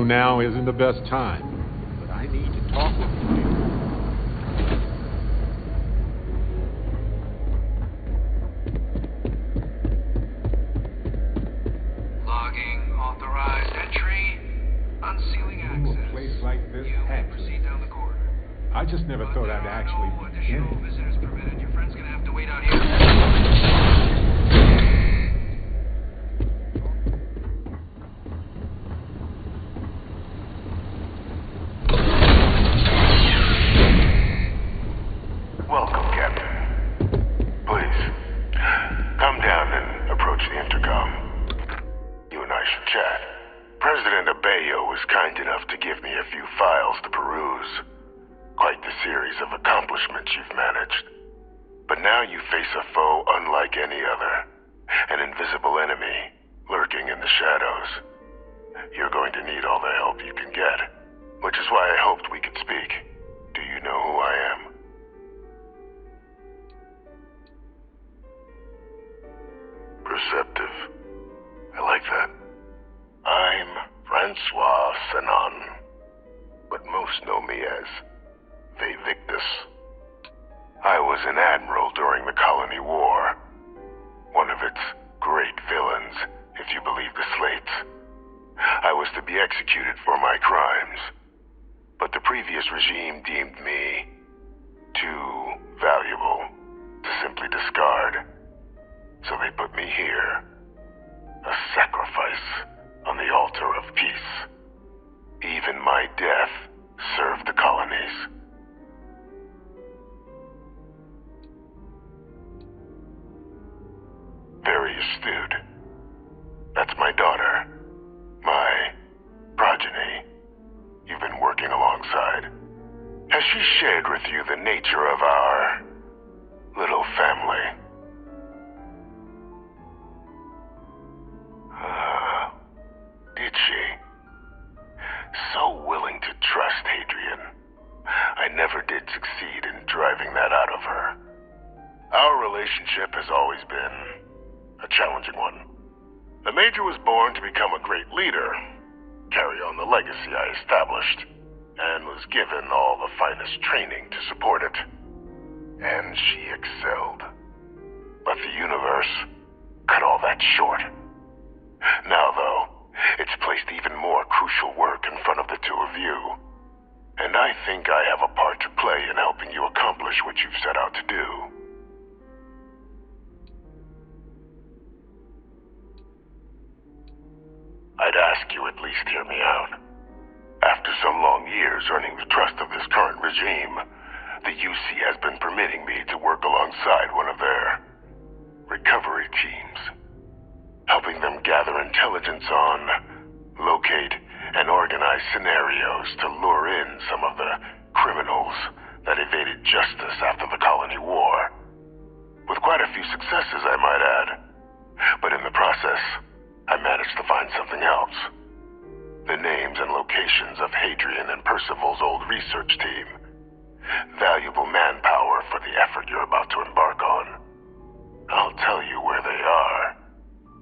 know now isn't the best time, but I need to talk with you. Logging authorized entry. Unsealing access. A place like this You may had proceed down the corridor. I just never thought I'd actually No be in additional it. visitors permitted. Your friend's gonna have to wait out here. Welcome, Captain. Please, come down and approach the intercom. You and I should chat. President Abeyo was kind enough to give me a few files to peruse. Quite the series of accomplishments you've managed. But now you face a foe unlike any other. An invisible enemy, lurking in the shadows. You're going to need all the help you can get. Which is why I hoped we could speak. Do you know who I am? Perceptive. I like that. I'm Francois Sanon, but most know me as Victus. I was an admiral during the Colony War, one of its great villains, if you believe the slates. I was to be executed for my crimes, but the previous regime deemed me too valuable to simply discard. So they put me here, a sacrifice on the altar of peace. Even my death served the colonies. Very astute. That's my daughter, my progeny, you've been working alongside. Has she shared with you the nature of our little family? Did she? So willing to trust Hadrian. I never did succeed in driving that out of her. Our relationship has always been a challenging one. The Major was born to become a great leader, carry on the legacy I established, and was given all the finest training to support it. And she excelled. But the universe cut all that short. Now, though, it's placed even more crucial work in front of the two of you. And I think I have a part to play in helping you accomplish what you've set out to do. I'd ask you at least hear me out. After some long years earning the trust of this current regime, the UC has been permitting me to work alongside one of their recovery teams, helping them gather intelligence on, locate, and organize scenarios to lure in some of the criminals that evaded justice after the Colony War. With quite a few successes, I might add. But in the process, I managed to find something else. The names and locations of Hadrian and Percival's old research team. Valuable manpower for the effort you're about to embark on. I'll tell you where they are,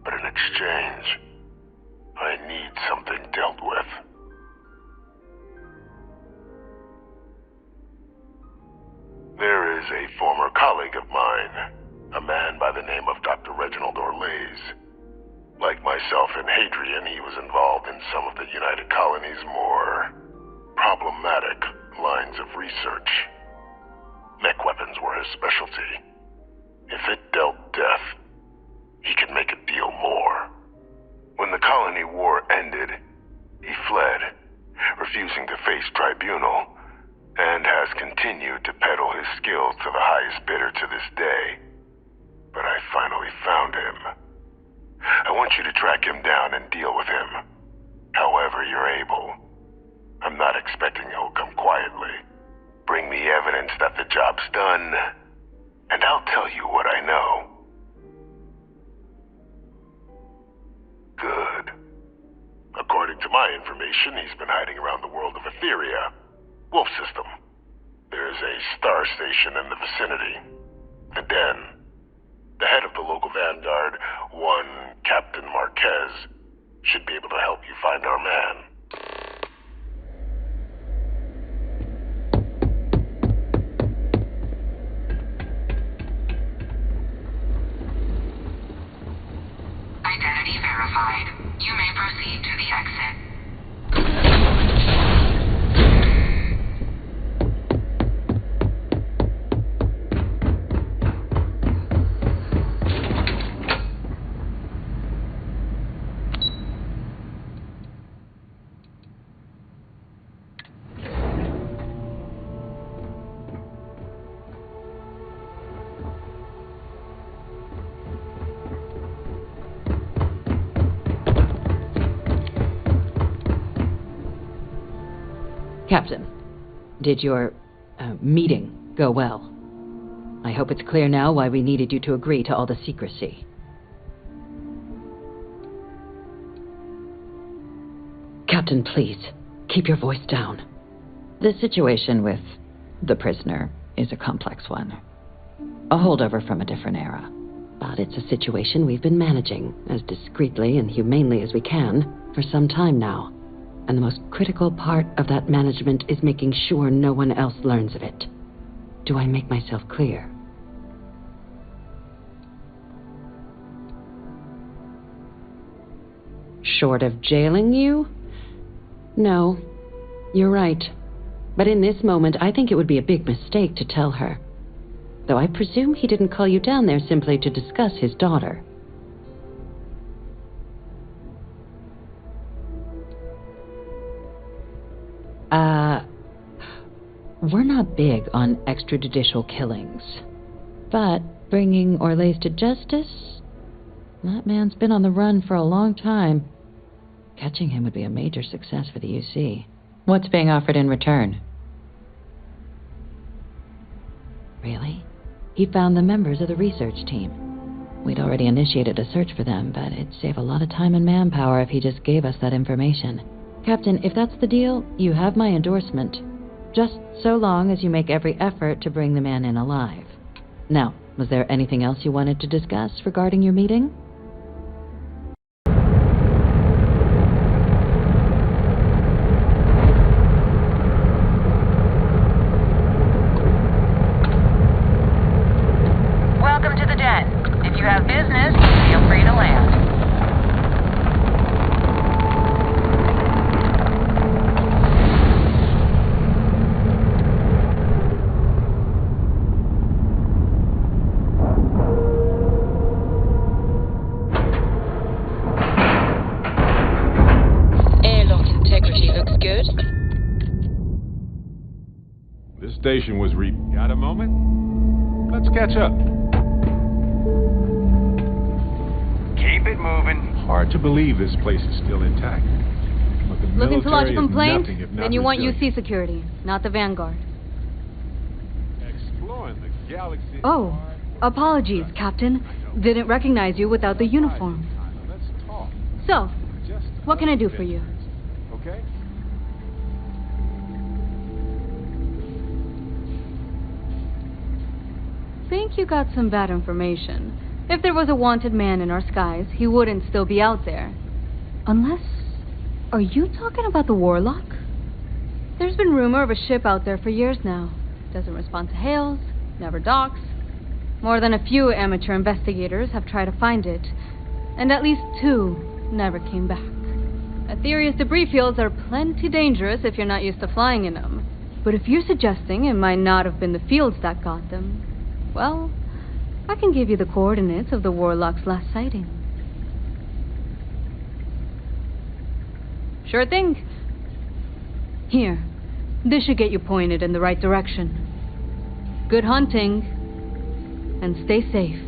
but in exchange, I need something dealt with. There is a former colleague of mine, a man by the name of Dr. Reginald Orlays. Like myself and Hadrian, he was involved in some of the United Colony's more problematic lines of research. Mech weapons were his specialty. If it dealt death, he could make a deal more. When the Colony War ended, he fled, refusing to face tribunal, and has continued to peddle his skills to the highest bidder to this day. But I finally found him. I want you to track him down and deal with him, however you're able. I'm not expecting he'll come quietly. Bring me evidence that the job's done, and I'll tell you what I know. Good. According to my information, he's been hiding around the world of Etheria, Wolf System. There's a star station in the vicinity, the Den. The head of the local vanguard, one Captain Marquez, should be able to help you find our man. verified. You may proceed to the exit. Captain, did your meeting go well? I hope it's clear now why we needed you to agree to all the secrecy. Captain, please, keep your voice down. The situation with the prisoner is a complex one. A holdover from a different era. But it's a situation we've been managing as discreetly and humanely as we can for some time now. And the most critical part of that management is making sure no one else learns of it. Do I make myself clear? Short of jailing you? No, you're right. But in this moment, I think it would be a big mistake to tell her. Though I presume he didn't call you down there simply to discuss his daughter. We're not big on extrajudicial killings. But bringing Orlais to justice? That man's been on the run for a long time. Catching him would be a major success for the UC. What's being offered in return? Really? He found the members of the research team. We'd already initiated a search for them, but it'd save a lot of time and manpower if he just gave us that information. Captain, if that's the deal, you have my endorsement. Just so long as you make every effort to bring the man in alive. Now, was there anything else you wanted to discuss regarding your meeting? Welcome to the den. If you have business, feel free to land. This station was Got a moment? Let's catch up. Keep it moving. Hard to believe this place is still intact. But the Looking to lodge a military is complaint? nothing if not Then you want resilient. UC security, not the Vanguard. Exploring the galaxy. Oh, apologies, Captain. Didn't recognize you without the uniform. Let's talk. So, Just what can I do for you? Okay? Think you got some bad information. If there was a wanted man in our skies, he wouldn't still be out there. Unless... Are you talking about the Warlock? There's been rumor of a ship out there for years now. Doesn't respond to hails, never docks. More than a few amateur investigators have tried to find it, and at least 2 never came back. Aetherius debris fields are plenty dangerous if you're not used to flying in them. But if you're suggesting it might not have been the fields that got them, well, I can give you the coordinates of the Warlock's last sighting. Sure thing. Here, this should get you pointed in the right direction. Good hunting, and stay safe.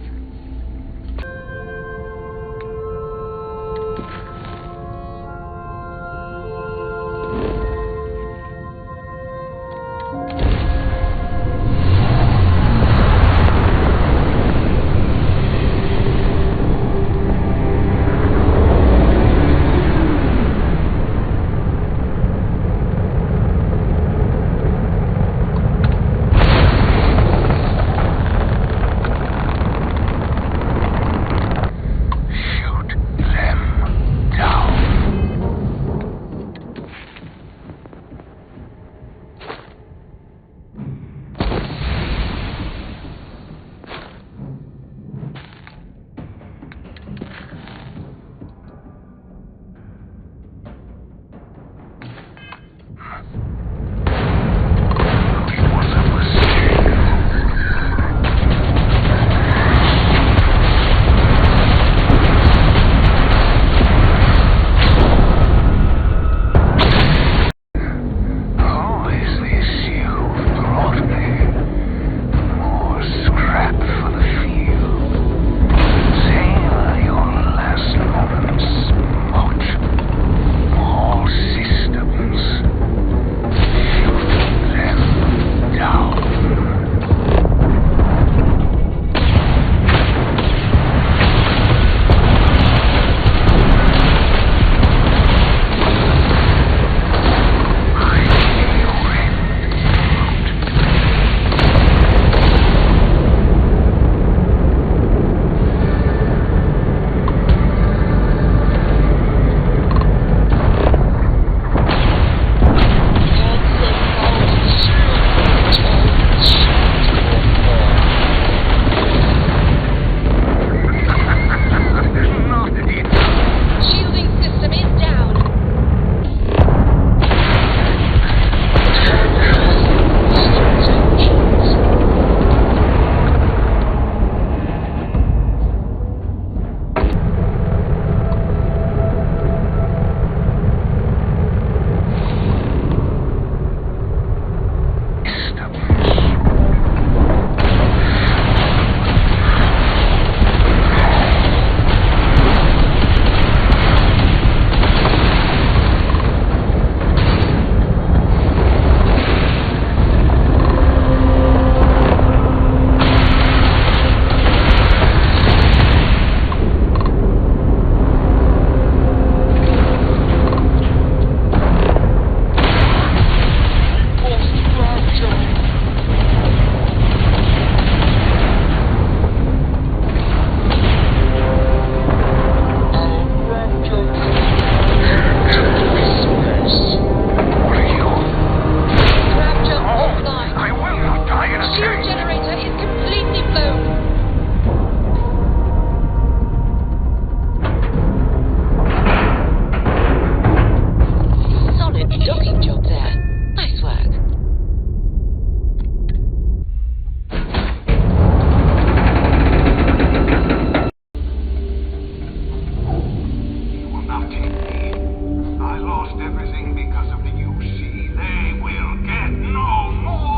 lost everything because of the UC. They will get no more!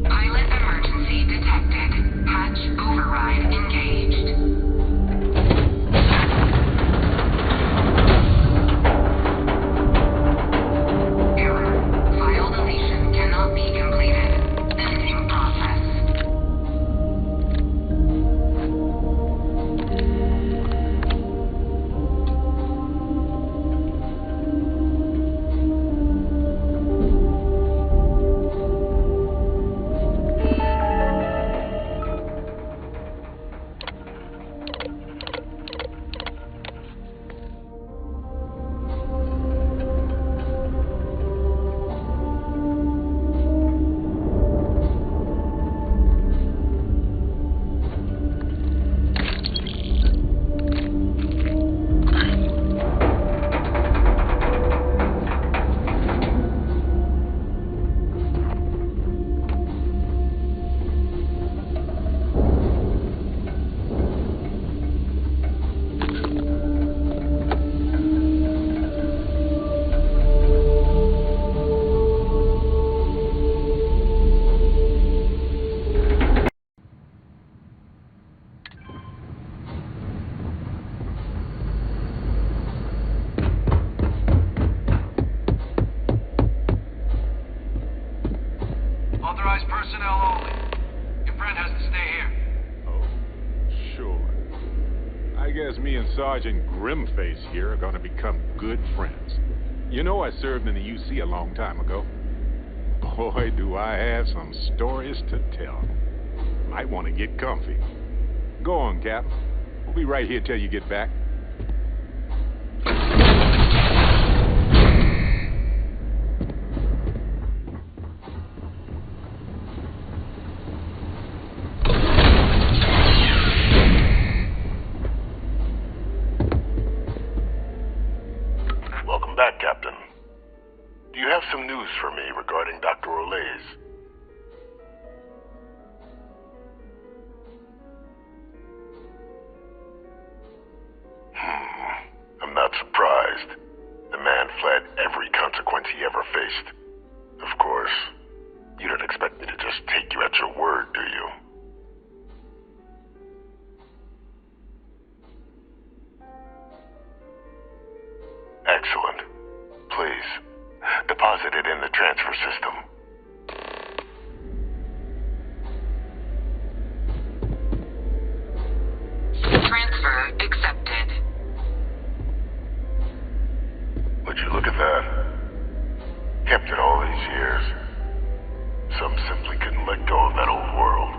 Pilot emergency detected. Hatch override engaged. Error. File deletion cannot be completed. Ending process. Authorized personnel only. Your friend has to stay here. Oh, sure. I guess me and Sergeant Grimface here are gonna become good friends. You know, I served in the UC a long time ago. Boy, do I have some stories to tell. Might want to get comfy. Go on, Captain. We'll be right here till you get back. Welcome back, Captain. Do you have some news for me regarding Dr. Olays? I'm not surprised. The man fled every consequence he ever faced. Of course, you don't expect me to just take you at your word, do you? Excellent. Please, deposit it in the transfer system. Transfer accepted. Would you look at that? Kept it all these years. Some simply couldn't let go of that old world.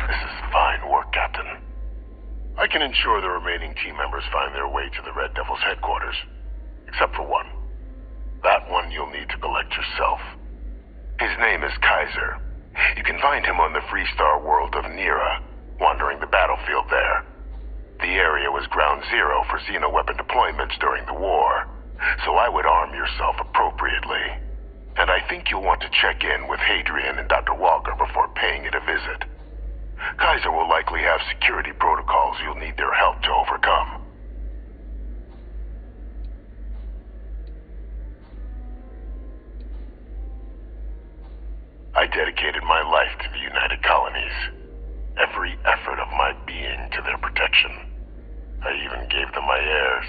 This is fine work, Captain. I can ensure the remaining team members find their way to the Red Devil's headquarters. Except for one. That one you'll need to collect yourself. His name is Kaiser. You can find him on the Freestar world of Nira, wandering the battlefield there. The area was ground zero for xeno-weapon deployments during the war, so I would arm yourself appropriately. And I think you'll want to check in with Hadrian and Dr. Walker before paying it a visit. Kaiser will likely have security protocols you'll need their help to overcome. I dedicated my life to the United Colonies. Every effort of my being to their protection. I even gave them my heirs.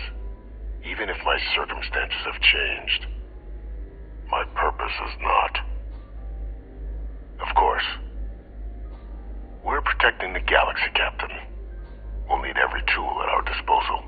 Even if my circumstances have changed, my purpose has not. Of course, we're protecting the galaxy, Captain. We'll need every tool at our disposal.